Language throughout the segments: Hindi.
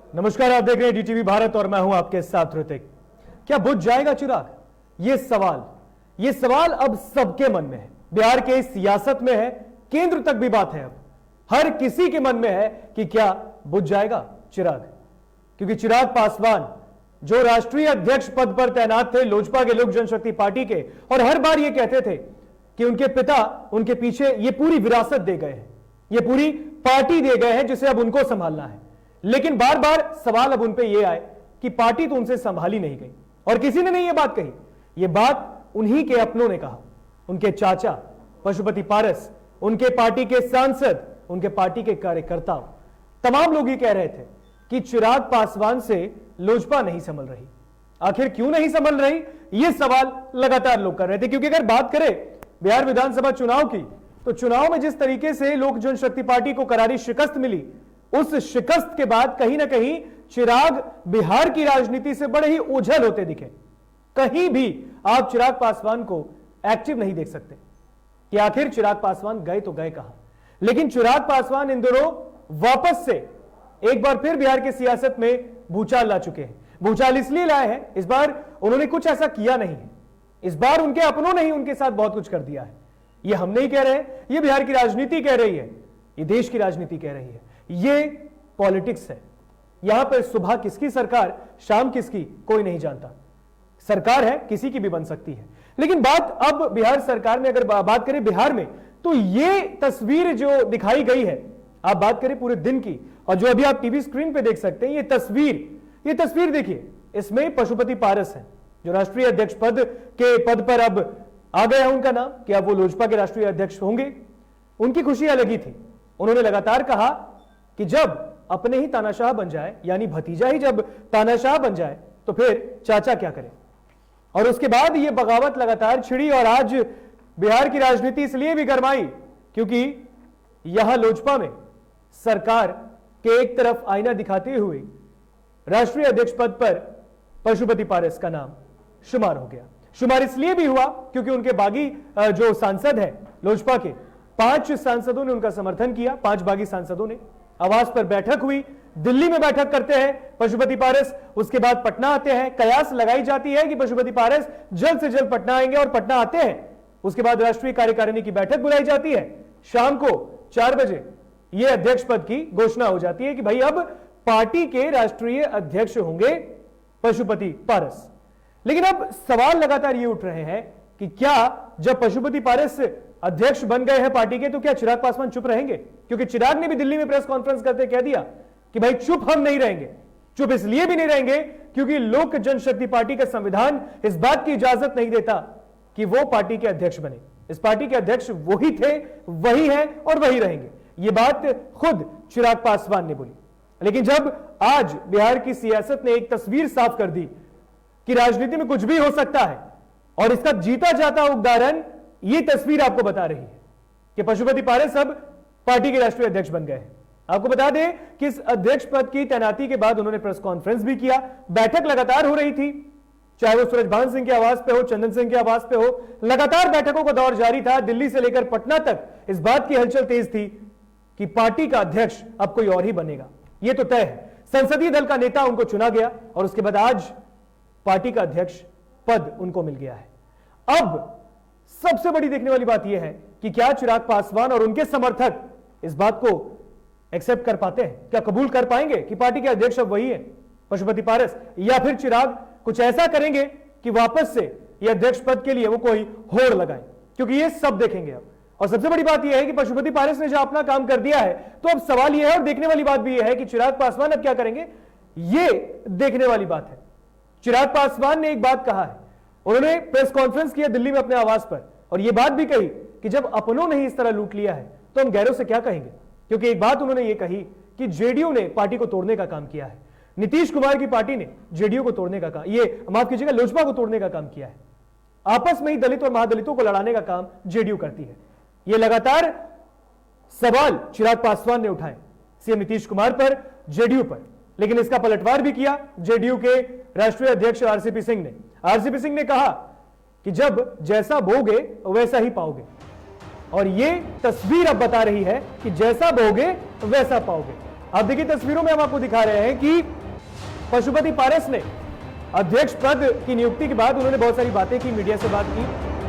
नमस्कार, आप देख रहे हैं डीटीवी भारत और मैं हूं आपके साथ ऋतिक। क्या बुझ जाएगा चिराग? ये सवाल अब सबके मन में है, बिहार के सियासत में है, केंद्र तक भी बात है। अब हर किसी के मन में है कि क्या बुझ जाएगा चिराग, क्योंकि चिराग पासवान जो राष्ट्रीय अध्यक्ष पद पर तैनात थे लोजपा के लोक जनशक्ति पार्टी के, और हर बार ये कहते थे कि उनके पिता उनके पीछे ये पूरी विरासत दे गए हैं, ये पूरी पार्टी दे गए हैं जिसे अब उनको संभालना है। लेकिन बार बार सवाल अब उन पे ये आए कि पार्टी तो उनसे संभाली नहीं गई, और किसी ने नहीं ये बात कही, ये बात उन्हीं के अपनों ने कहा। उनके चाचा पशुपति पारस, उनके पार्टी के सांसद, उनके पार्टी के कार्यकर्ता, तमाम लोग ये कह रहे थे कि चिराग पासवान से लोजपा नहीं संभल रही। आखिर क्यों नहीं संभल रही, ये सवाल लगातार लोग कर रहे थे। क्योंकि अगर बात करें बिहार विधानसभा चुनाव की, तो चुनाव में जिस तरीके से लोक जनशक्ति पार्टी को करारी शिकस्त मिली, उस शिकस्त के बाद कहीं ना कहीं चिराग बिहार की राजनीति से बड़े ही ओझल होते दिखे। कहीं भी आप चिराग पासवान को एक्टिव नहीं देख सकते कि आखिर चिराग पासवान गए तो गए कहां। लेकिन चिराग पासवान इन दिनों वापस से एक बार फिर बिहार की सियासत में भूचाल ला चुके हैं। भूचाल इसलिए लाए हैं, इस बार उन्होंने कुछ ऐसा किया नहीं है, इस बार उनके अपनों ने ही उनके साथ बहुत कुछ कर दिया है। ये हम नहीं कह रहे हैं, ये बिहार की राजनीति कह रही है, ये देश की राजनीति कह रही है, ये पॉलिटिक्स है। यहां पर सुबह किसकी सरकार, शाम किसकी, कोई नहीं जानता। सरकार है, किसी की भी बन सकती है। लेकिन बात अब बिहार सरकार में अगर बात करें बिहार में, तो ये तस्वीर जो दिखाई गई है, आप बात करें पूरे दिन की, और जो अभी आप टीवी स्क्रीन पे देख सकते हैं, ये तस्वीर देखिए, इसमें पशुपति पारस है जो राष्ट्रीय अध्यक्ष पद पर अब आ गया है उनका नाम, कि अब वो लोजपा के राष्ट्रीय अध्यक्ष होंगे। उनकी खुशी अलग ही थी। उन्होंने लगातार कहा कि जब अपने ही तानाशाह बन जाए, यानी भतीजा ही जब तानाशाह बन जाए, तो फिर चाचा क्या करें। और उसके बाद ये बगावत लगातार छिड़ी, और आज बिहार की राजनीति इसलिए भी गरमाई क्योंकि यहां लोजपा में सरकार के एक तरफ आईना दिखाते हुए राष्ट्रीय अध्यक्ष पद पर पशुपति पारस का नाम शुमार हो गया। शुमार इसलिए भी हुआ क्योंकि उनके बागी जो सांसद हैं लोजपा के, 5 सांसदों ने उनका समर्थन किया। 5 बागी सांसदों ने, आवास पर बैठक हुई, दिल्ली में बैठक करते हैं पशुपति पारस, उसके बाद पटना आते हैं। कयास लगाई जाती है कि पशुपति पारस जल्द से जल्द पटना आएंगे, और पटना आते हैं। उसके बाद राष्ट्रीय कार्यकारिणी की बैठक बुलाई जाती है। शाम को 4 बजे यह अध्यक्ष पद की घोषणा हो जाती है कि भाई अब पार्टी के राष्ट्रीय अध्यक्ष होंगे पशुपति पारस। लेकिन अब सवाल लगातार ये उठ रहे हैं कि क्या जब पशुपति पारस अध्यक्ष बन गए हैं पार्टी के, तो क्या चिराग पासवान चुप रहेंगे? क्योंकि चिराग ने भी दिल्ली में प्रेस कॉन्फ्रेंस करते कह दिया कि भाई चुप हम नहीं रहेंगे। चुप इसलिए भी नहीं रहेंगे क्योंकि लोक जनशक्ति पार्टी का संविधान इस बात की इजाजत नहीं देता कि वो पार्टी के अध्यक्ष बने। इस पार्टी के अध्यक्ष वही थे, वही हैं और वही रहेंगे। ये बात खुद चिराग पासवान ने बोली। लेकिन जब आज बिहार की सियासत ने एक तस्वीर साफ कर दी कि राजनीति में कुछ भी हो सकता है, और इसका जीता जाता उदाहरण ये तस्वीर आपको बता रही है कि पशुपति पारस अब पार्टी के राष्ट्रीय अध्यक्ष बन गए हैं। आपको बता दें कि इस अध्यक्ष पद की तैनाती के बाद उन्होंने प्रेस कॉन्फ्रेंस भी किया। बैठक लगातार हो रही थी, चाहे वो सूरजभान सिंह के आवास पे हो, चंदन सिंह के आवास पे हो, लगातार बैठकों का दौर जारी था। दिल्ली से लेकर पटना तक इस बात की हलचल तेज थी कि पार्टी का अध्यक्ष अब कोई और ही बनेगा, ये तो तय है। संसदीय दल का नेता उनको चुना गया, और उसके बाद आज पार्टी का अध्यक्ष पद उनको मिल गया है। अब सबसे बड़ी देखने वाली बात यह है कि क्या चिराग पासवान और उनके समर्थक इस बात को एक्सेप्ट कर पाते हैं, क्या कबूल कर पाएंगे कि पार्टी के अध्यक्ष अब वही है पशुपति पारस, या फिर चिराग कुछ ऐसा करेंगे कि वापस से यह अध्यक्ष पद के लिए वो कोई होड़ लगाए, क्योंकि ये सब देखेंगे अब। और सबसे बड़ी बात यह है कि पशुपति पारस ने जो अपना काम कर दिया है, तो अब सवाल यह है, और देखने वाली बात भी यह है कि चिराग पासवान अब क्या करेंगे, ये देखने वाली बात है। चिराग पासवान ने एक बात कहा है, उन्होंने प्रेस कॉन्फ्रेंस किया दिल्ली में अपने आवास पर, और यह बात भी कही कि जब अपनों ने ही इस तरह लूट लिया है तो हम गैरों से क्या कहेंगे। क्योंकि एक बात उन्होंने ये कही कि जेडीयू ने पार्टी को तोड़ने का काम किया है, नीतीश कुमार की पार्टी ने जेडीयू को तोड़ने का काम, ये माफ कीजिएगा, लोजपा को तोड़ने का काम किया है। आपस में ही दलित और महादलितों को लड़ाने का काम जेडीयू करती है। ये लगातार सवाल चिराग पासवान ने उठाए सीएम नीतीश कुमार पर, जेडीयू पर, लेकिन इसका पलटवार भी किया जेडीयू के राष्ट्रीय अध्यक्ष आरसीपी सिंह ने। आरसीपी सिंह ने कहा कि जब जैसा बोगे वैसा ही पाओगे, और ये तस्वीर अब बता रही है कि जैसा बोगे वैसा पाओगे। आप देखिए तस्वीरों में हम आपको दिखा रहे हैं कि पशुपति पारस ने अध्यक्ष पद की नियुक्ति के बाद उन्होंने बहुत सारी बातें की, मीडिया से बात की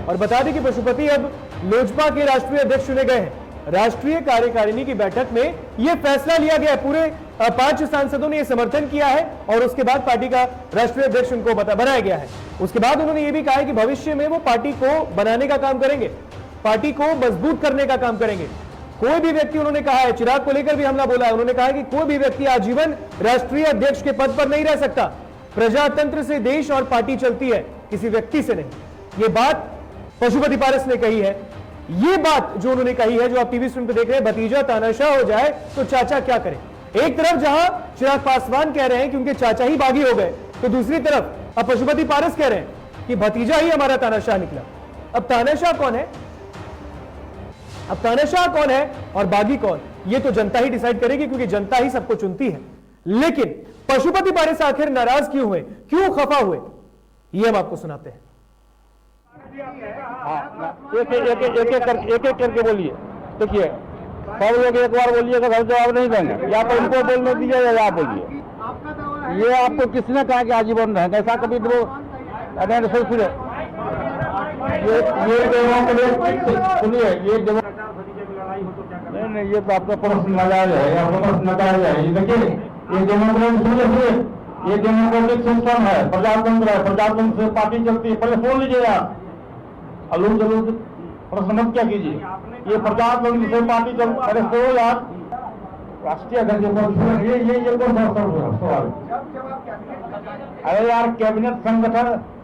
और बता दी कि पशुपति अब लोजपा के राष्ट्रीय अध्यक्ष चुने गए हैं। राष्ट्रीय कार्यकारिणी की बैठक में यह फैसला लिया गया, पूरे 5 सांसदों ने यह समर्थन किया है और उसके बाद पार्टी का राष्ट्रीय अध्यक्ष उनको बनाया गया है। उसके बाद उन्होंने यह भी कहा है कि भविष्य में वो पार्टी को बनाने का काम करेंगे, पार्टी को मजबूत करने का काम करेंगे। कोई भी व्यक्ति, उन्होंने कहा है, चिराग को लेकर भी हमला बोला है, उन्होंने कहा है कि कोई भी व्यक्ति आजीवन राष्ट्रीय अध्यक्ष के पद पर नहीं रह सकता। प्रजातंत्र से देश और पार्टी चलती है, किसी व्यक्ति से नहीं। यह बात पशुपति पारस ने कही है। यह बात जो उन्होंने कही है, जो आप टीवी स्क्रीन पर देख रहे हैं, भतीजा तानाशाह हो जाए तो चाचा क्या करें। एक तरफ जहां चिराग पासवान कह रहे हैं कि उनके चाचा ही बागी हो गए, तो दूसरी तरफ अब पशुपति पारस कह रहे हैं कि भतीजा ही हमारा तानाशाह निकला। अब तानाशाह कौन है, अब तानाशाह कौन है और बागी कौन, ये तो जनता ही डिसाइड करेगी, क्योंकि जनता ही सबको चुनती है। लेकिन पशुपति पारस आखिर नाराज क्यों हुए, क्यों खफा हुए, ये हम आपको सुनाते हैं। एक एक करके बोलिए। देखिए, सब लोग एक बार बोलिएगा, सब जवाब नहीं देंगे, या तो उनको बोलने दीजिए या आप बोलिए। ये आपको किसने कहा कि आजीवन रहेंगे? ऐसा कभी दो सुनिए, सुनिए, ये नहीं, ये तो आपका प्रश्न नाजायज है, आपका प्रश्न नाजायज है। देखिए, ये डेमोक्रेटिक, ये डेमोक्रेटिक सिस्टम है, प्रजातंत्र है, प्रजातंत्र से पार्टी चलती है। पहले सुन लीजिए आप, अलूल जलूल प्रश्न मत क्या कीजिए। ये प्रजातंत्र से पार्टी चलती, अरे सुनो यार, राष्ट्रीय अध्यक्ष ये कौन सा सवाल? अरे यार, कैबिनेट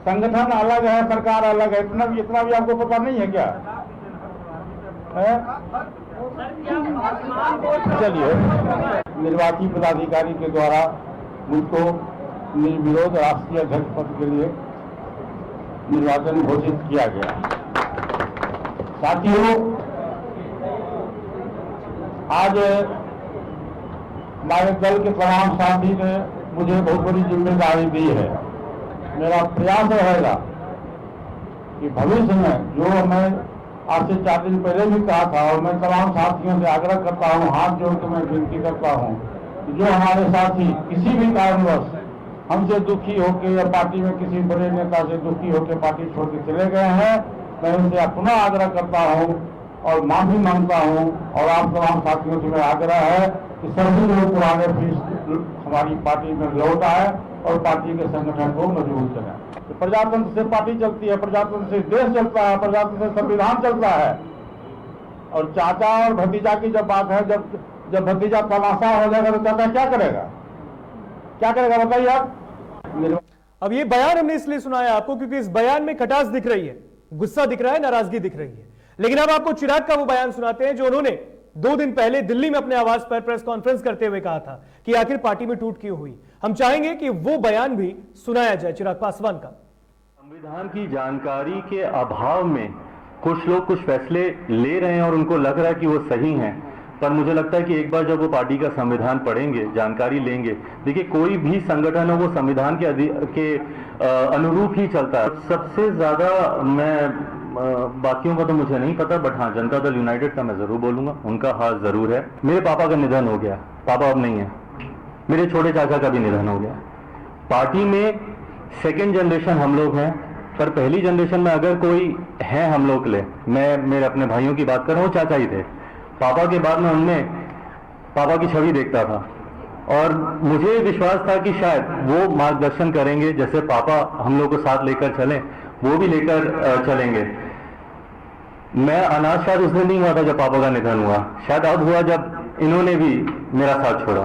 संगठन अलग है, सरकार अलग है, इतना भी आपको पता नहीं है क्या? चलिए, निर्वाची पदाधिकारी के द्वारा मुझको निर्विरोध राष्ट्रीय अध्यक्ष पद के लिए निर्वाचन घोषित किया गया। साथियों, आज हमारे दल के तमाम साथी ने मुझे बहुत बड़ी जिम्मेदारी दी है। मेरा प्रयास रहेगा कि भविष्य में, जो मैं आज से 4 दिन पहले भी कहा था और मैं तमाम साथियों से आग्रह करता हूं, हाथ जोड़ के मैं विनती करता हूं कि जो हमारे साथी किसी भी कारणवश हमसे दुखी होकर या पार्टी में किसी बड़े नेता से दुखी होकर पार्टी छोड़ के चले गए हैं, मैं उनसे पुनः आग्रह करता हूं और माफी मांगता हूं। और आप तमाम साथियों से मेरा आग्रह है कि सभी लोग पुराने फीस हमारी पार्टी में लौट आए और पार्टी के संगठन को मजबूत करें। तो प्रजातंत्र से पार्टी चलती है, प्रजातंत्र से देश चलता है, प्रजातंत्र से संविधान चलता है। और चाचा और भतीजा की जब बात है, जब भतीजा तमाशा हो जाएगा तो चाचा क्या करेगा, क्या करेगा बताइए आप। अब ये बयान हमने इसलिए सुनाया आपको क्योंकि इस बयान में खटास दिख रही है, गुस्सा दिख रहा है, नाराजगी दिख रही है। लेकिन अब आपको चिराग का वो बयान सुनाते हैं जो उन्होंने 2 दिन पहले दिल्ली में अपने आवास पर प्रेस कॉन्फ्रेंस करते हुए कहा था कि आखिर पार्टी में टूट क्यों हुई। हम चाहेंगे कि वो बयान भी सुनाया जाए चिराग पासवान का। संविधान की जानकारी के अभाव में कुछ लोग कुछ फैसले ले रहे हैं और उनको लग रहा है कि वो सही हैं, पर मुझे लगता है कि एक बार जब वो पार्टी का संविधान पढ़ेंगे, जानकारी लेंगे, देखिए कोई भी संगठन हो वो संविधान के अनुरूप ही चलता है। सबसे ज्यादा मैं बाकियों का तो मुझे नहीं पता, बट हाँ, जनता दल यूनाइटेड का मैं जरूर बोलूंगा, उनका हाथ जरूर है। मेरे पापा का निधन हो गया, पापा अब नहीं है। मेरे छोटे चाचा का भी निधन हो गया। पार्टी में सेकेंड जनरेशन हम लोग हैं, पर पहली जनरेशन में अगर कोई है हम लोग के लिए, मैं मेरे अपने भाइयों की बात कर रहा हूँ, चाचा ही थे। पापा के बाद में उनमें पापा की छवि देखता था और मुझे विश्वास था कि शायद वो मार्गदर्शन करेंगे, जैसे पापा हम लोग को साथ लेकर चलें, वो भी लेकर चलेंगे। मैं अनाथ शायद उस दिन नहीं हुआ था जब पापा का निधन हुआ, शायद अब हुआ जब इन्होंने भी मेरा साथ छोड़ा।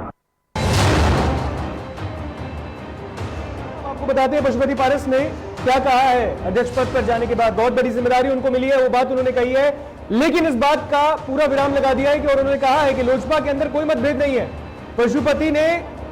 आपको बताते हैं पशुपति पारस ने क्या कहा है अध्यक्ष पद पर जाने के बाद। बहुत बड़ी जिम्मेदारी उनको मिली है, वो बात उन्होंने कही है, लेकिन इस बात का पूरा विराम लगा दिया है कि और उन्होंने कहा है कि लोजपा के अंदर कोई मतभेद नहीं है। पशुपति ने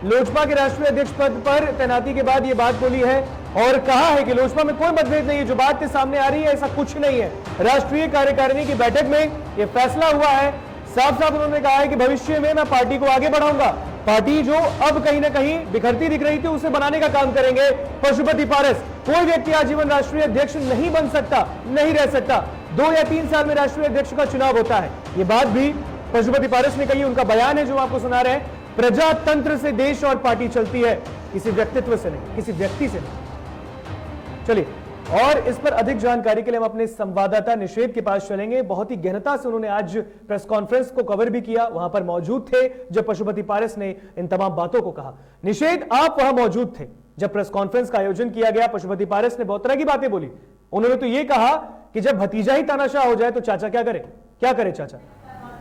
लोजपा के राष्ट्रीय अध्यक्ष पद पर तैनाती के बाद यह बात बोली है और कहा है कि लोजपा में कोई मतभेद नहीं है, जो बात सामने आ रही है ऐसा कुछ नहीं है। राष्ट्रीय कार्यकारिणी की बैठक में यह फैसला हुआ है। साफ साफ उन्होंने कहा है कि भविष्य में मैं पार्टी को आगे बढ़ाऊंगा, पार्टी जो अब कहीं ना कहीं बिखरती दिख रही थी उसे बनाने का काम करेंगे पशुपति पारस। कोई व्यक्ति आजीवन राष्ट्रीय अध्यक्ष नहीं बन सकता, नहीं रह सकता। 2 या 3 साल में राष्ट्रीय अध्यक्ष का चुनाव होता है। यह बात भी पशुपति पारस ने कही, उनका बयान है जो आपको सुना रहे हैं। प्रजातंत्र से देश और पार्टी चलती है। किसी व्यक्तित्व से नहीं, किसी व्यक्ति से नहीं। चलिए, और इस पर अधिक जानकारी के लिए हम अपने संवाददाता निषेध के पास चलेंगे। बहुत ही गहनता से उन्होंने आज प्रेस कॉन्फ्रेंस को कवर भी किया, वहां पर मौजूद थे जब पशुपति पारस ने इन तमाम बातों को कहा। निषेध, आप वहां मौजूद थे जब प्रेस कॉन्फ्रेंस का आयोजन किया गया। पशुपति पारस ने बहुत तरह की बातें बोली। उन्होंने तो यह कहा कि जब भतीजा ही तानाशाह हो जाए तो चाचा क्या करे, क्या करे चाचा?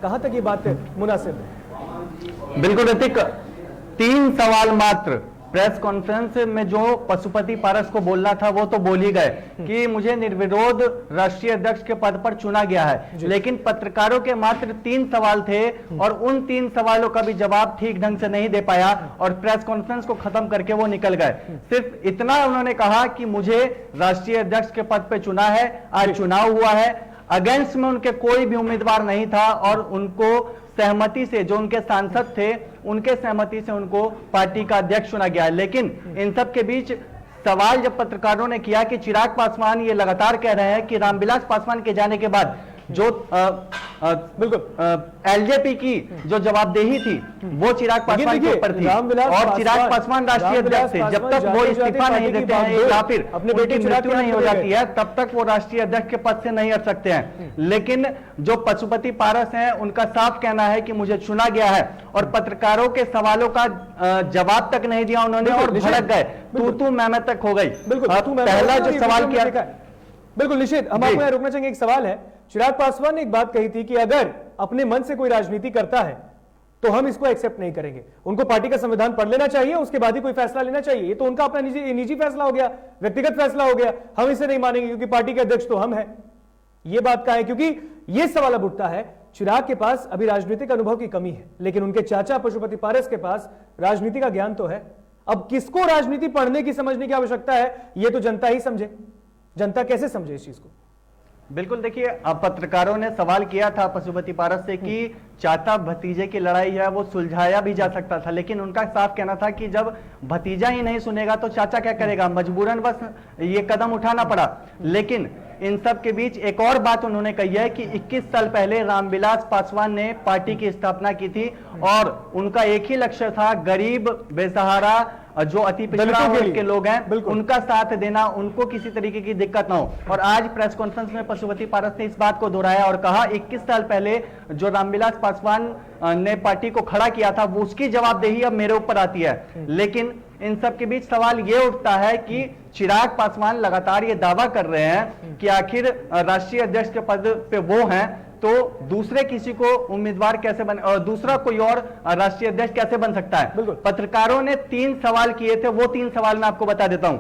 कहां तक ये बात मुनासिब है? बिल्कुल ऋतिक, 3 सवाल मात्र प्रेस कॉन्फ्रेंस में जो पशुपति पारस को बोलना था वो तो बोल ही गए कि मुझे निर्विरोध राष्ट्रीय अध्यक्ष के पद पर चुना गया है, लेकिन पत्रकारों के मात्र 3 सवाल थे और उन 3 सवालों का भी जवाब ठीक ढंग से नहीं दे पाया और प्रेस कॉन्फ्रेंस को खत्म करके वो निकल गए। सिर्फ इतना उन्होंने कहा कि मुझे राष्ट्रीय अध्यक्ष के पद पर चुना है, आज चुनाव हुआ है, अगेंस्ट में उनके कोई भी उम्मीदवार नहीं था और उनको सहमति से, जो उनके सांसद थे उनके सहमति से उनको पार्टी का अध्यक्ष चुना गया है। लेकिन इन सब के बीच सवाल जब पत्रकारों ने किया कि चिराग पासवान ये लगातार कह रहे हैं कि रामविलास पासवान के जाने के बाद जो बिल्कुल एलजेपी की जो जवाबदेही थी वो चिराग पासवान के ऊपर थी और चिराग पासवान राष्ट्रीय अध्यक्ष थे। जब तक वो इस्तीफा नहीं देते हैं या फिर उनकी मृत्यु नहीं हो जाती है तब तक वो राष्ट्रीय अध्यक्ष के पद से नहीं हट सकते हैं। लेकिन जो पशुपति पारस हैं उनका साफ कहना है कि मुझे चुना गया है और पत्रकारों के सवालों का जवाब तक नहीं दिया उन्होंने और भड़क गए, तू मैं तक हो गई। पहला जो सवाल किया, बिल्कुल निषेध, हम आपको यहाँ रोकना चाहेंगे। एक सवाल है, चिराग पासवान ने एक बात कही थी कि अगर अपने मन से कोई राजनीति करता है तो हम इसको एक्सेप्ट नहीं करेंगे, उनको पार्टी का संविधान पढ़ लेना चाहिए, उसके बाद ही कोई फैसला लेना चाहिए। ये तो उनका अपना निजी फैसला हो गया, व्यक्तिगत फैसला हो गया, हम इसे नहीं मानेंगे क्योंकि पार्टी के अध्यक्ष तो हम हैं। ये बात का है क्योंकि ये सवाल अब उठता है, चिराग के पास अभी राजनीतिक अनुभव की कमी है लेकिन उनके चाचा पशुपति पारस के पास राजनीति का ज्ञान तो है। अब किसको राजनीति पढ़ने की, समझने की आवश्यकता है, ये तो जनता ही समझे। जनता कैसे समझे इस चीज को? बिल्कुल, देखिए, अब पत्रकारों ने सवाल किया था पशुपति पारस से कि चाचा भतीजे की लड़ाई है वो सुलझाया भी जा सकता था, लेकिन उनका साफ कहना था कि जब भतीजा ही नहीं सुनेगा तो चाचा क्या करेगा, मजबूरन बस ये कदम उठाना पड़ा। लेकिन इन सब के बीच एक और बात उन्होंने कही है कि 21 साल पहले रामविलास पासवान ने पार्टी की स्थापना की थी और उनका एक ही लक्ष्य था, गरीब बेसहारा जो अति पिछड़ा वर्ग के लोग हैं उनका साथ देना, उनको किसी तरीके की दिक्कत ना हो। और आज प्रेस कॉन्फ्रेंस में पशुपति पारस ने इस बात को दोहराया और कहा 21 साल पहले जो रामविलास पासवान ने पार्टी को खड़ा किया था वो उसकी जवाबदेही अब मेरे ऊपर आती है। लेकिन इन सब के बीच सवाल ये उठता है कि चिराग पासवान लगातार ये दावा कर रहे हैं कि आखिर राष्ट्रीय अध्यक्ष के पद पे वो हैं तो दूसरे किसी को उम्मीदवार कैसे बन, दूसरा कोई और राष्ट्रीय अध्यक्ष कैसे बन सकता है। पत्रकारों ने 3 सवाल किए थे, वो 3 सवाल मैं आपको बता देता हूं।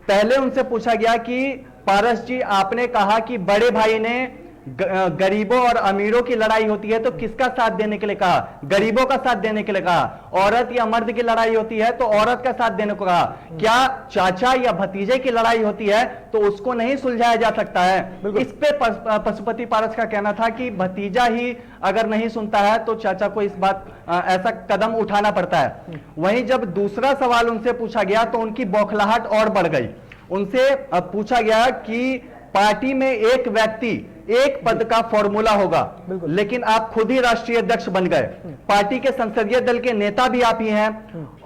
पहले उनसे पूछा गया कि पारस जी, आपने कहा कि बड़े भाई ने गरीबों और अमीरों की लड़ाई होती है तो किसका साथ देने के लिए कहा, गरीबों का साथ देने के लिए कहा। औरत या मर्द की लड़ाई होती है तो औरत का साथ देने को कहा। क्या चाचा या भतीजे की लड़ाई होती है तो उसको नहीं सुलझाया जा सकता है। इस पे पशुपति पारस का कहना था कि भतीजा ही अगर नहीं सुनता है तो चाचा को इस बात ऐसा कदम उठाना पड़ता है। वहीं जब दूसरा सवाल उनसे पूछा गया तो उनकी बौखलाहट और बढ़ गई। उनसे पूछा गया कि पार्टी में एक व्यक्ति एक पद का फॉर्मूला होगा, लेकिन आप खुद ही राष्ट्रीय अध्यक्ष बन गए, पार्टी के संसदीय दल के नेता भी आप ही हैं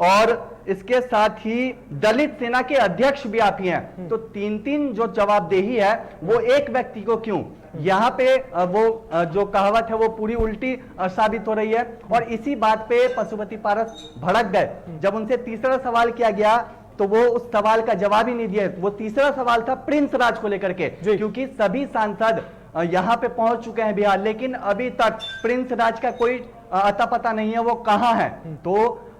और इसके साथ ही दलित सेना के अध्यक्ष भी आप ही हैं। तो 3 जो जवाबदेही है वो एक व्यक्ति को क्यों? यहां पे वो जो कहावत है वो पूरी उल्टी साबित हो रही है और इसी बात पे पशुपति पारस भड़क गए। जब उनसे तीसरा सवाल किया गया तो वो उस सवाल का जवाब ही नहीं दिया। वो तीसरा सवाल था प्रिंस राज को लेकर के, क्योंकि सभी सांसद यहां पे पहुंच चुके हैं बिहार, लेकिन अभी तक प्रिंस राज का कोई अता पता नहीं है वो कहां है। तो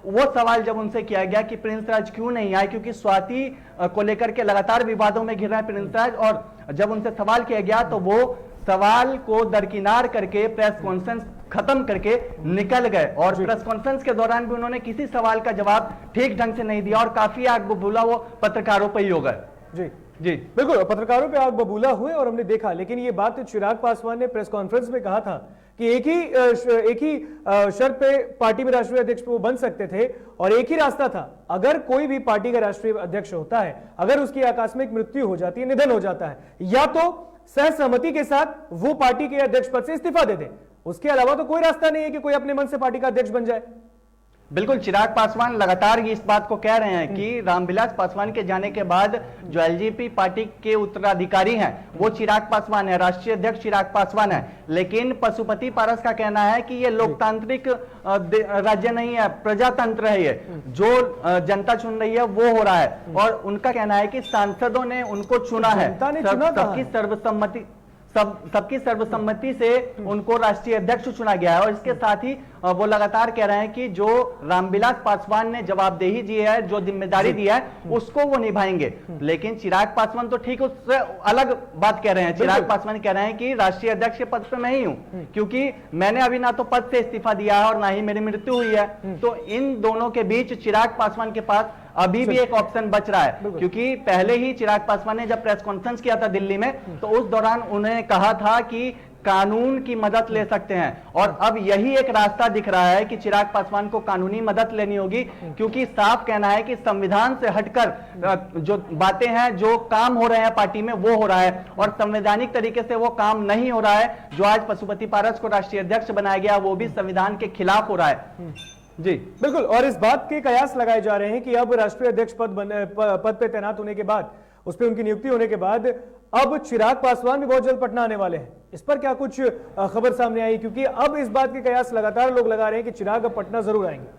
वो सवाल जब उनसे किया गया कि प्रिंस राज क्यों नहीं आए, क्योंकि स्वाति को लेकर के लगातार विवादों में घिर रहे हैं प्रिंस राज, और जब उनसे सवाल किया गया तो वो सवाल को दरकिनार करके प्रेस कॉन्फ्रेंस खत्म करके निकल गए। और प्रेस कॉन्फ्रेंस के दौरान भी उन्होंने किसी सवाल का जवाब ठीक ढंग से नहीं दिया और काफी आग बबूला वो पत्रकारों पर ही हो गए। जी जी बिल्कुल, पत्रकारों पे आग बबूला हुए और हमने देखा। लेकिन ये बात चिराग पासवान ने प्रेस कॉन्फ्रेंस में कहा था कि एक ही शर्त पे पार्टी में राष्ट्रीय अध्यक्ष वो बन सकते थे और एक ही रास्ता था, अगर कोई भी पार्टी का राष्ट्रीय अध्यक्ष होता है, अगर उसकी आकस्मिक मृत्यु हो जाती है, निधन हो जाता है, या तो सहसहमति के साथ वो पार्टी के अध्यक्ष पद से इस्तीफा दे दे, उसके अलावा तो कोई रास्ता नहीं है कि कोई अपने मन से पार्टी का अध्यक्ष बन जाए। बिल्कुल, चिराग पासवान लगातार इस बात को कह रहे हैं कि रामविलास पासवान के जाने के बाद जो एलजेपी पार्टी के उत्तराधिकारी हैं वो चिराग पासवान है, राष्ट्रीय अध्यक्ष चिराग पासवान है। लेकिन पशुपति पारस का कहना है कि ये लोकतांत्रिक राज्य नहीं है, प्रजातंत्र है, ये जो जनता चुन रही है वो हो रहा है। और उनका कहना है कि सांसदों ने उनको चुना है, सबकी सर्वसम्मति से उनको राष्ट्रीय अध्यक्ष चुना गया है। और इसके साथ ही वो लगातार कह रहे हैं कि जो रामविलास पासवान ने जवाबदेही दी है, जो जिम्मेदारी दी है, उसको वो निभाएंगे। लेकिन चिराग पासवान तो ठीक उससे अलग बात कह रहे हैं। चिराग पासवान कह रहे हैं कि राष्ट्रीय अध्यक्ष के पद पे मैं ही हूं, क्योंकि मैंने अभी ना तो पद से इस्तीफा दिया है और ना ही मेरी मृत्यु हुई है। तो इन दोनों के बीच चिराग पासवान के पास अभी भी एक ऑप्शन बच रहा है, क्योंकि पहले ही चिराग पासवान ने जब प्रेस कॉन्फ्रेंस किया था दिल्ली में, तो उस दौरान उन्होंने कहा था कि कानून की मदद ले सकते हैं। और अब यही एक रास्ता दिख रहा है कि चिराग पासवान को कानूनी मदद लेनी होगी, क्योंकि साफ कहना है कि संविधान से हटकर जो बातें हैं, जो काम हो रहे हैं पार्टी में, वो हो रहा है और संवैधानिक तरीके से वो काम नहीं हो रहा है। जो आज पशुपति पारस को राष्ट्रीय अध्यक्ष बनाया गया वो भी संविधान के खिलाफ हो रहा है। जी बिल्कुल, और इस बात के कयास लगाए जा रहे हैं कि अब राष्ट्रीय अध्यक्ष पद पे तैनात होने के बाद, उस पर उनकी नियुक्ति होने के बाद अब चिराग पासवान भी बहुत जल्द पटना आने वाले हैं। इस पर क्या कुछ खबर सामने आई? क्योंकि अब इस बात के कयास लगातार लोग लगा रहे हैं कि चिराग अब पटना जरूर आएंगे।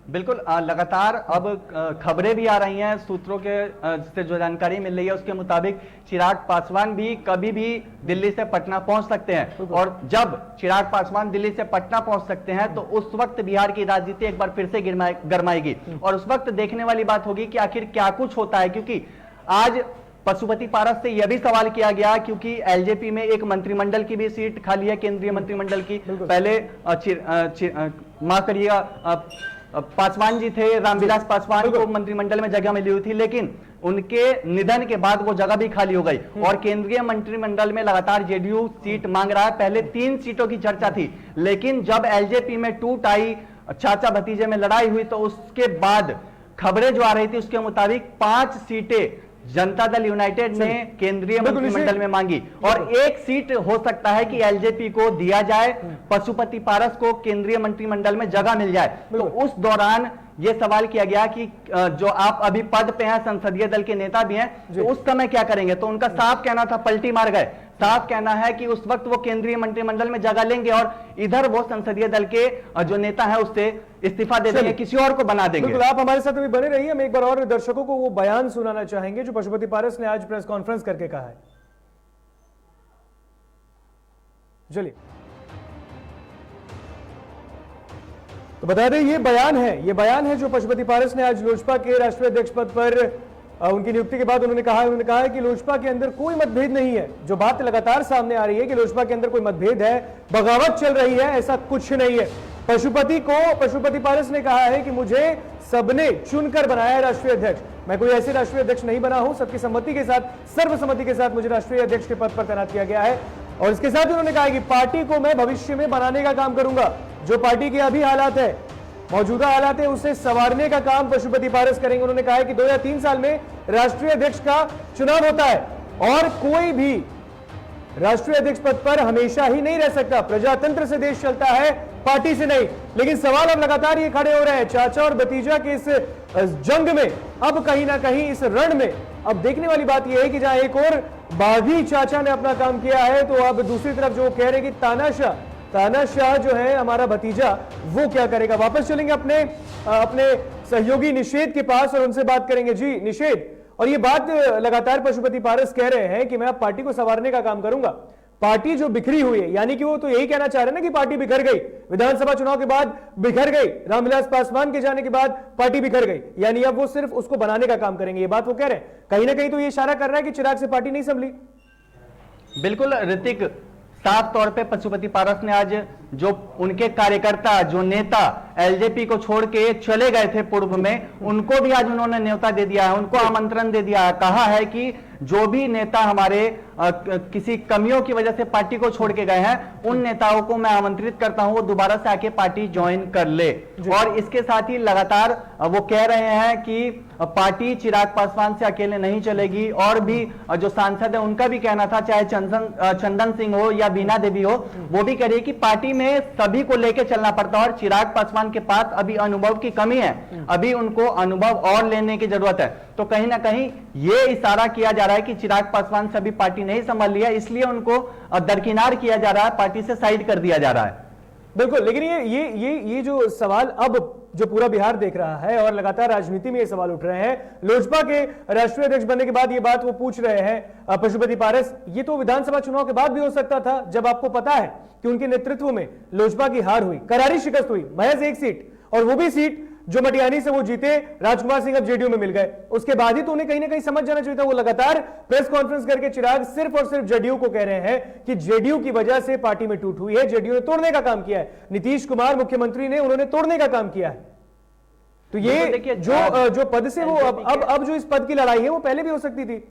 बिल्कुल, लगातार अब खबरें भी आ रही हैं, सूत्रों के से जो जानकारी मिल रही है उसके मुताबिक चिराग पासवान भी कभी भी दिल्ली से पटना पहुंच सकते हैं। और जब चिराग पासवान दिल्ली से पटना पहुंच सकते हैं तो उस वक्त बिहार की राजनीति एक बार फिर से गरमाएगी और उस वक्त देखने वाली बात होगी कि आखिर क्या कुछ होता है। क्योंकि आज पशुपति पारस से यह भी सवाल किया गया, क्योंकि एलजेपी में एक मंत्रिमंडल की भी सीट खाली है, केंद्रीय मंत्रिमंडल की। पहले माफ करिएगा, पासवान जी थे, रामविलास पासवान को मंत्रिमंडल में जगह मिली हुई थी, लेकिन उनके निधन के बाद वो जगह भी खाली हो गई और केंद्रीय मंत्रिमंडल में लगातार जेडीयू सीट मांग रहा है। पहले 3 सीटों की चर्चा थी, लेकिन जब एलजेपी में टूट आई, चाचा भतीजे में लड़ाई हुई, तो उसके बाद खबरें जो आ रही थी उसके मुताबिक 5 सीटें जनता दल यूनाइटेड ने केंद्रीय मंत्रिमंडल में मांगी और 1 सीट हो सकता है कि एलजेपी को दिया जाए, पशुपति पारस को केंद्रीय मंत्रिमंडल में जगह मिल जाए। तो उस दौरान यह सवाल किया गया कि जो आप अभी पद पे हैं, संसदीय दल के नेता भी हैं, तो उस समय क्या करेंगे? तो उनका साफ कहना था, पलटी मार गए। साफ कहना है कि उस वक्त वो केंद्रीय मंत्रिमंडल में जगह लेंगे और इधर वो संसदीय दल के जो नेता है उससे इस्तीफा दे देंगे, किसी और को बना देंगे। बिल्कुल, आप हमारे साथ अभी बने रहिए। हम एक बार और दर्शकों को वो बयान सुनाना चाहेंगे जो पशुपति पारस ने आज प्रेस कॉन्फ्रेंस करके कहा है। चलिए, तो बता दें ये बयान है जो पशुपति पारस ने आज लोजपा के राष्ट्रीय अध्यक्ष पद पर उनकी नियुक्ति के बाद उन्होंने कहा है कि लोजपा के अंदर कोई मतभेद नहीं है। जो बात लगातार सामने आ रही है कि लोजपा के अंदर कोई मतभेद है, बगावत चल रही है, ऐसा कुछ नहीं है। पशुपति पारस ने कहा है कि मुझे सबने चुनकर बनाया है राष्ट्रीय अध्यक्ष, मैं कोई ऐसे राष्ट्रीय अध्यक्ष नहीं बना हूं, सबकी सम्मति के साथ, सर्वसम्मति के साथ मुझे राष्ट्रीय अध्यक्ष के पद पर तैनात किया गया है। और इसके साथ उन्होंने कहा कि पार्टी को मैं भविष्य में बनाने का काम करूंगा। जो पार्टी के अभी हालात है, मौजूदा हालात है, उसे संवारने का काम पशुपति पारस करेंगे। उन्होंने कहा है कि 2 या 3 साल में राष्ट्रीय अध्यक्ष का चुनाव होता है और कोई भी राष्ट्रीय अध्यक्ष पद पर हमेशा ही नहीं रह सकता। प्रजातंत्र से देश चलता है, पार्टी से नहीं। लेकिन सवाल अब लगातार ये खड़े हो रहे हैं, चाचा और भतीजा के इस जंग में, अब कहीं ना कहीं इस रण में अब देखने वाली बात यह है कि जहां एक और बागी चाचा ने अपना काम किया है, तो अब दूसरी तरफ जो कह रहे हैं कि तानाशाह जो है हमारा भतीजा, वो क्या करेगा। वापस चलेंगे अपने सहयोगी निषेध के पास और उनसे बात करेंगे। जी निषेध, और ये बात लगातार पशुपति पारस कह रहे हैं कि मैं अब पार्टी को संवारने का काम करूंगा। पार्टी जो बिखरी हुई है, यानी कि वो तो यही कहना चाह रहे हैं ना कि पार्टी बिखर गई, विधानसभा चुनाव के बाद बिखर गई, रामविलास पासवान के जाने के बाद पार्टी बिखर गई, यानी अब वो सिर्फ उसको बनाने का काम करेंगे। ये बात वो कह रहे हैं। कहीं ना कहीं तो ये इशारा कर रहा है कि चिराग से पार्टी नहीं संभली। बिल्कुल ऋतिक, साफ तौर पे पशुपति पारस ने आज जो उनके कार्यकर्ता, जो नेता एलजेपी को छोड़ के चले गए थे पूर्व में, उनको भी आज उन्होंने न्योता दे दिया है, उनको आमंत्रण दे दिया है। कहा है कि जो भी नेता हमारे किसी कमियों की वजह से पार्टी को छोड़ के गए हैं, उन नेताओं को मैं आमंत्रित करता हूं वो दोबारा से आके पार्टी ज्वाइन कर ले। और इसके साथ ही लगातार वो कह रहे हैं कि पार्टी चिराग पासवान से अकेले नहीं चलेगी, और भी जो सांसद है उनका भी कहना था, चाहे चंदन सिंह हो या बीना देवी हो, वो भी कह रही है कि पार्टी में सभी को लेकर चलना पड़ता है और चिराग पासवान के पास अभी अनुभव की कमी है, अभी उनको अनुभव और लेने की जरूरत है। तो कहीं ना कहीं ये इशारा किया जा रहा है कि चिराग पासवान से अभी पार्टी नहीं संभाल लिया, इसलिए उनको दरकिनार किया जा रहा है, पार्टी से साइड कर दिया जा रहा है। बिल्कुल, लेकिन ये जो सवाल अब जो पूरा बिहार देख रहा है और लगातार राजनीति में ये सवाल उठ रहे हैं, लोजपा के राष्ट्रीय अध्यक्ष बनने के बाद ये बात वो पूछ रहे हैं पशुपति पारस, ये तो विधानसभा चुनाव के बाद भी हो सकता था, जब आपको पता है कि उनके नेतृत्व में लोजपा की हार हुई, करारी शिकस्त हुई, महज एक सीट, और वो भी सीट जो मटियानी से वो जीते, राजकुमार सिंह अब जेडीयू में मिल गए। उसके बाद ही तो उन्हें कहीं ना कहीं समझ जाना चाहिए था। वो लगातार प्रेस कॉन्फ्रेंस करके चिराग सिर्फ और सिर्फ जेडीयू को कह रहे हैं कि जेडीयू की वजह से पार्टी में टूट हुई है, जेडीयू ने तोड़ने का काम किया है, नीतीश कुमार मुख्यमंत्री ने उन्होंने तोड़ने का काम किया है। तो ये देखिए जो पद से वो अब जो इस पद की लड़ाई है वो पहले भी हो सकती थी।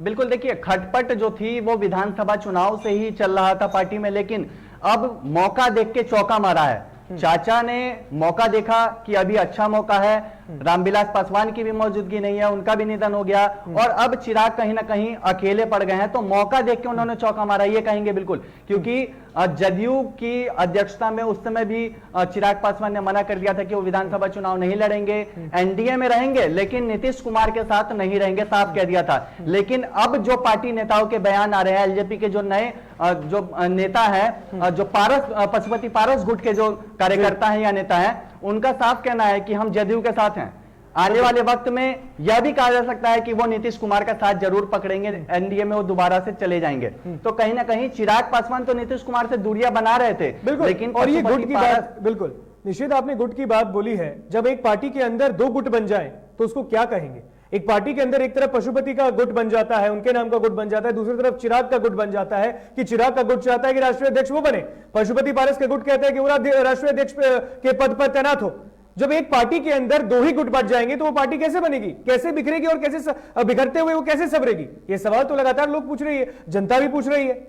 बिल्कुल, देखिए खटपट जो थी वो विधानसभा चुनाव से ही चल रहा था पार्टी में, लेकिन अब मौका देख के चौका मारा है। चाचा ने मौका देखा कि अभी अच्छा मौका है, रामविलास पासवान की भी मौजूदगी नहीं है, उनका भी निधन हो गया, और अब चिराग कहीं ना कहीं अकेले पड़ गए हैं, तो मौका देख के उन्होंने चौका मारा, ये कहेंगे बिल्कुल। क्योंकि जदयू की अध्यक्षता में उस समय भी चिराग पासवान ने मना कर दिया था कि वो विधानसभा चुनाव नहीं लड़ेंगे, एनडीए में रहेंगे लेकिन नीतीश कुमार के साथ नहीं रहेंगे, साफ कह दिया था। लेकिन अब जो पार्टी नेताओं के बयान आ रहे हैं, एलजेपी के जो नए जो नेता है, जो पशुपति पारस गुट के जो कार्यकर्ता हैं या नेता हैं, उनका साफ कहना है कि हम जदयू के साथ हैं। आने वाले वक्त में यह भी कहा जा सकता है कि वो नीतीश कुमार का साथ जरूर पकड़ेंगे, एनडीए में वो दोबारा से चले जाएंगे। तो कहीं ना कहीं चिराग पासवान तो नीतीश कुमार से दूरियां बना रहे थे, लेकिन और ये गुट की बात, बिल्कुल निश्चित आपने गुट की बात बोली है। जब एक पार्टी के अंदर दो गुट बन जाए तो उसको क्या कहेंगे? एक पार्टी के अंदर एक तरफ पशुपति का गुट बन जाता है, उनके नाम का गुट बन जाता है, दूसरी तरफ चिराग का गुट बन जाता है कि चिराग का गुट चाहता है कि राष्ट्रीय अध्यक्ष वो बने, पशुपति पारस के गुट कहते हैं कि वो राष्ट्रीय अध्यक्ष के पद पर तैनात हो। जब एक पार्टी के अंदर दो ही गुट बच जाएंगे तो वो पार्टी कैसे बनेगी, कैसे बिखरेगी और कैसे बिखरते हुए वो कैसे संवरेगी? ये सवाल तो लगातार लोग पूछ रही है, जनता भी पूछ रही है।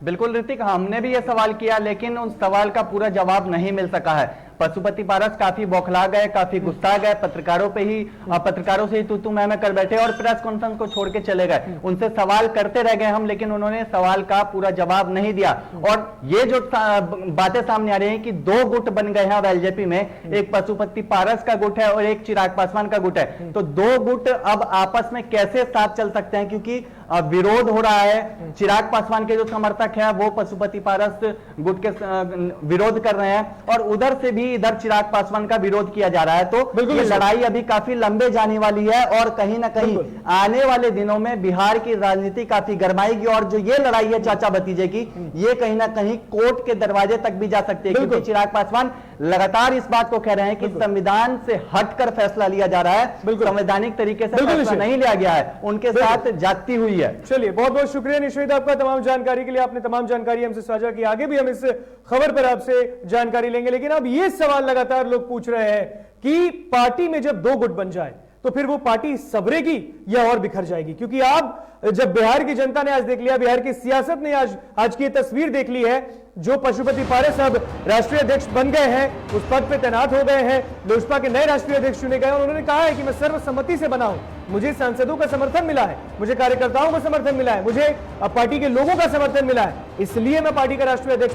बिल्कुल ऋतिक, हमने भी यह सवाल किया, लेकिन उस सवाल का पूरा जवाब नहीं मिल सका है। पशुपति पारस काफी बौखला गए, काफी गुस्सा गए, पत्रकारों से ही तू मैं कर बैठे और प्रेस कॉन्फ्रेंस को छोड़ के चले गए। उनसे सवाल करते रह गए हम, लेकिन उन्होंने सवाल का पूरा जवाब नहीं दिया। और ये जो बातें सामने आ रही हैं कि दो गुट बन गए हैं अब एलजेपी में, एक पशुपति पारस का गुट है और एक चिराग पासवान का गुट है, तो दो गुट अब आपस में कैसे साथ चल सकते हैं? क्योंकि विरोध हो रहा है, चिराग पासवान के जो समर्थक है वो पशुपति पारस गुट के विरोध कर रहे हैं, और उधर से भी इधर चिराग पासवान का विरोध किया जा रहा है। तो ये लड़ाई अभी काफी लंबे जाने वाली है, और कहीं ना कहीं आने वाले दिनों में बिहार की राजनीति काफी गरमाएगी, और जो ये लड़ाई है चाचा भतीजे की, ये कहीं ना कहीं कोर्ट के दरवाजे तक भी जा सकती है। क्योंकि चिराग पासवान लगातार इस बात को कह रहे हैं कि संविधान से हटकर फैसला लिया जा रहा है, संवैधानिक तरीके से फैसला नहीं लिया गया है, उनके साथ जाती हुई है। चलिए, बहुत बहुत शुक्रिया निश्चित आपका तमाम जानकारी के लिए, आपने तमाम जानकारी हमसे साझा की। आगे भी हम इस खबर पर आपसे जानकारी लेंगे, लेकिन अब ये सवाल लगातार लोग पूछ रहे हैं कि पार्टी में जब दो गुट बन जाए तो फिर वो पार्टी सबरेगी या और बिखर जाएगी? क्योंकि आप जब बिहार की जनता ने आज देख लिया, बिहार की सियासत ने आज की तस्वीर देख ली है, जो पशुपति पारस अब राष्ट्रीय अध्यक्ष बन गए हैं, उस पद पे तैनात हो गए हैं, लोजपा के नए राष्ट्रीय अध्यक्ष चुने गए, और उन्होंने कहा है कि मैं सर्वसम्मति से बना हूं, मुझे सांसदों का समर्थन मिला है, मुझे कार्यकर्ताओं का समर्थन मिला है, मुझे पार्टी के लोगों का समर्थन मिला है, इसलिए मैं पार्टी का राष्ट्रीय अध्यक्ष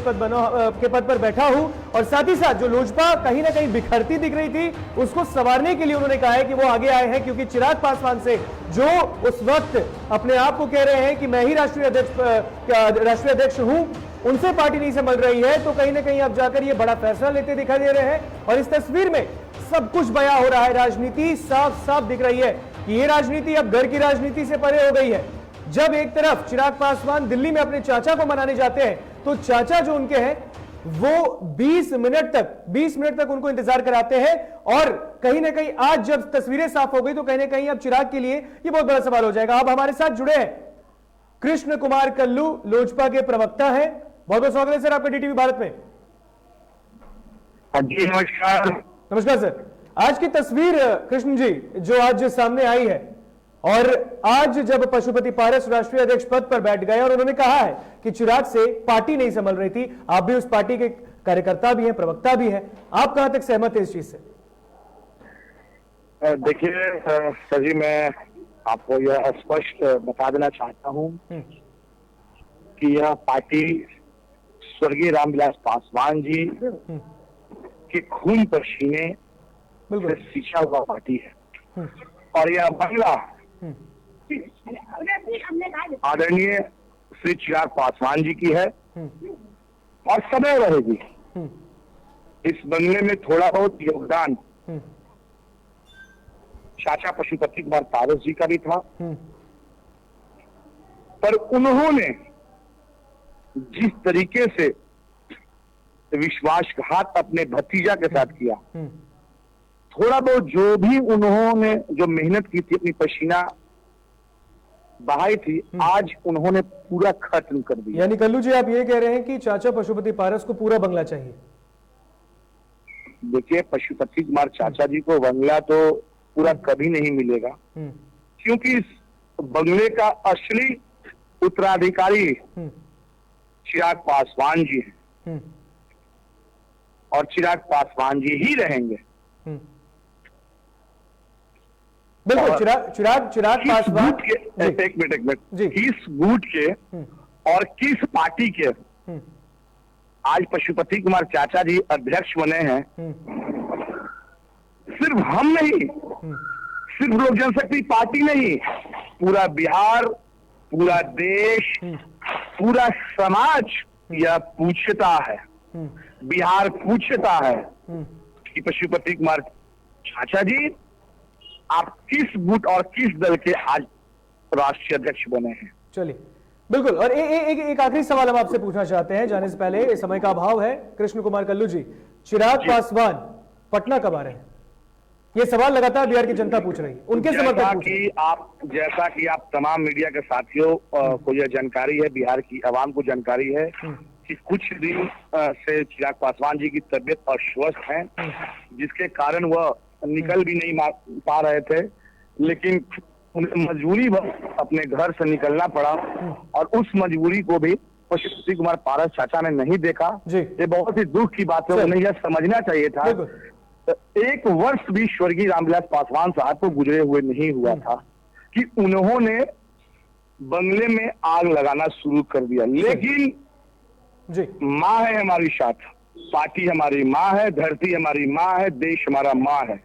के पद पर बैठा हूं। और साथ ही साथ जो लोजपा कहीं ना कहीं बिखरती दिख रही थी, उसको संवारने के लिए उन्होंने कहा है कि वो आगे आए हैं, क्योंकि चिराग पासवान से जो उस वक्त अपने आप को कह रहे हैं कि मैं ही राष्ट्रीय अध्यक्ष हूं, उनसे पार्टी नहीं संभल रही है, तो कहीं ना कहीं अब जाकर ये बड़ा फैसला लेते दिखाई दे रहे हैं। और इस तस्वीर में सब कुछ बयां हो रहा है, राजनीति साफ साफ दिख रही है कि ये राजनीति अब घर की राजनीति से परे हो गई है। जब एक तरफ चिराग पासवान दिल्ली में अपने चाचा को मनाने जाते हैं, तो चाचा जो उनके हैं वो 20 मिनट तक उनको इंतजार कराते हैं, और कहीं ना कहीं आज जब तस्वीरें साफ हो गई तो कहीं ना कहीं अब चिराग के लिए ये बहुत बड़ा सवाल हो जाएगा। अब हमारे साथ जुड़े हैं कृष्ण कुमार कल्लू, लोजपा के प्रवक्ता हैं। बहुत बहुत स्वागत है सर आपका डीटीवी भारत में। जी नमस्कार। नमस्कार सर। आज की तस्वीर कृष्ण जी जो आज सामने आई है, और आज जब पशुपति पारस राष्ट्रीय अध्यक्ष पद पर बैठ गए और उन्होंने कहा है कि चिराग से पार्टी नहीं संभल रही थी, आप भी उस पार्टी के कार्यकर्ता भी हैं, प्रवक्ता भी हैं, आप कहां तक सहमत हैं इस चीज से? देखिए सर जी, मैं आपको यह स्पष्ट बता देना चाहता हूं कि यह पार्टी स्वर्गीय रामविलास पासवान जी के खून पसीने से सींचा हुआ पार्टी है और यह महिला आदरणीय श्री चिराग पासवान जी की है और सदैव रहेगी। इस बंगले में थोड़ा बहुत योगदान चाचा पशुपति कुमार पारस जी का भी था, पर उन्होंने जिस तरीके से विश्वासघात अपने भतीजा के साथ किया, थोड़ा बहुत जो भी उन्होंने जो मेहनत की थी, अपनी पसीना बहाई थी, आज उन्होंने पूरा खत्म कर दिया। यानी कल्लू जी, आप ये कह रहे हैं कि चाचा पशुपति पारस को पूरा बंगला चाहिए? देखिए, पशुपति कुमार चाचा जी को बंगला तो पूरा कभी नहीं मिलेगा, क्योंकि इस बंगले का असली उत्तराधिकारी चिराग पासवान जी हैं और चिराग पासवान जी ही रहेंगे। बिल्कुल, चिराग पासवान एक मिनट किस गुट के और किस पार्टी के आज पशुपति कुमार चाचा जी अध्यक्ष बने हैं, सिर्फ हम नहीं, सिर्फ लोक जनशक्ति पार्टी नहीं, पूरा बिहार, पूरा देश, पूरा समाज यह पूछता है, बिहार पूछता है कि पशुपति कुमार चाचा जी आप किस गुट और किस दल के आज राष्ट्रीय अध्यक्ष बने हैं। चलिए, बिल्कुल। और एक आखिरी सवाल हम आपसे पूछना चाहते हैं, जाने से पहले, समय का अभाव है। कृष्ण कुमार कल्लू जी, चिराग पासवान पटना कब आ रहे हैं? ये सवाल लगातार बिहार की जनता पूछ रही है, उनके समर्थक जैसा कि आप तमाम मीडिया के साथियों को यह जानकारी है, बिहार की आवाम को जानकारी है कि कुछ दिन से चिराग पासवान जी की तबीयत अस्वस्थ है, जिसके कारण वह निकल भी नहीं पा रहे थे, लेकिन उन्हें मजबूरी अपने घर से निकलना पड़ा और उस मजबूरी को भी पशुपति कुमार पारस चाचा ने नहीं देखा। ये बहुत ही दुख की बात है, उन्हें यह समझना चाहिए था। एक वर्ष भी स्वर्गीय रामविलास पासवान साहब को गुजरे हुए नहीं हुआ था कि उन्होंने बंगले में आग लगाना शुरू कर दिया। लेकिन माँ है हमारी साथ, पार्टी हमारी माँ है, धरती हमारी माँ है, देश हमारा माँ है।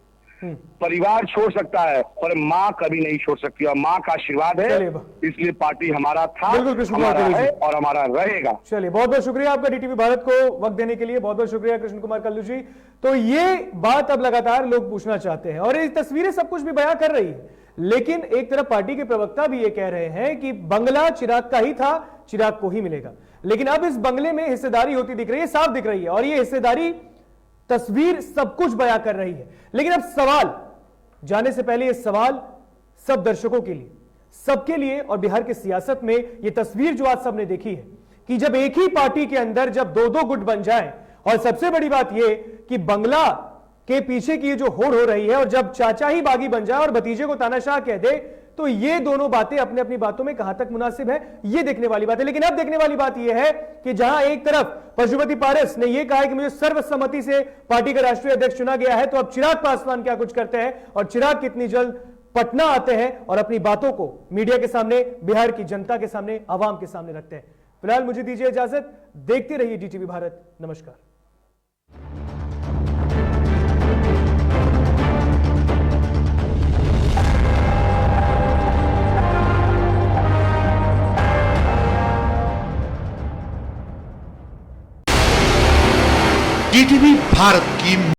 परिवार छोड़ सकता है पर माँ कभी नहीं छोड़ सकती और माँ का आशीर्वाद है, इसलिए पार्टी हमारा था, हमारा है और हमारा रहेगा। चलिए, बहुत बहुत शुक्रिया आपका डीटीवी भारत को वक्त देने के लिए, बहुत बहुत शुक्रिया कृष्ण कुमार कल्लू जी। तो ये बात अब लगातार लोग पूछना चाहते हैं और ये तस्वीरें सब कुछ भी बयां कर रही है, लेकिन एक तरफ पार्टी के प्रवक्ता भी ये कह रहे हैं कि बंगला चिराग का ही था, चिराग को ही मिलेगा। लेकिन अब इस बंगले में हिस्सेदारी होती दिख रही है, साफ दिख रही है, और ये हिस्सेदारी तस्वीर सब कुछ बयां कर रही है। लेकिन अब सवाल, जाने से पहले ये सवाल सब दर्शकों के लिए, सबके लिए, और बिहार की सियासत में ये तस्वीर जो आज सबने देखी है कि जब एक ही पार्टी के अंदर जब दो दो गुट बन जाए, और सबसे बड़ी बात ये कि बंगला के पीछे की जो होड़ हो रही है, और जब चाचा ही बागी बन जाए और भतीजे को तानाशाह कह दे, तो ये दोनों बातें अपने अपनी बातों में कहां तक मुनासिब है, ये देखने वाली बात है। लेकिन अब देखने वाली बात यह है कि जहां एक तरफ पशुपति पारस ने यह कहा है कि मुझे सर्वसम्मति से पार्टी का राष्ट्रीय अध्यक्ष चुना गया है, तो अब चिराग पासवान क्या कुछ करते हैं और चिराग कितनी जल्द पटना आते हैं और अपनी बातों को मीडिया के सामने, बिहार की जनता के सामने, आवाम के सामने रखते हैं। फिलहाल मुझे दीजिए इजाजत, देखते रहिए डीटीवी भारत। नमस्कार। डीटीवी भारत की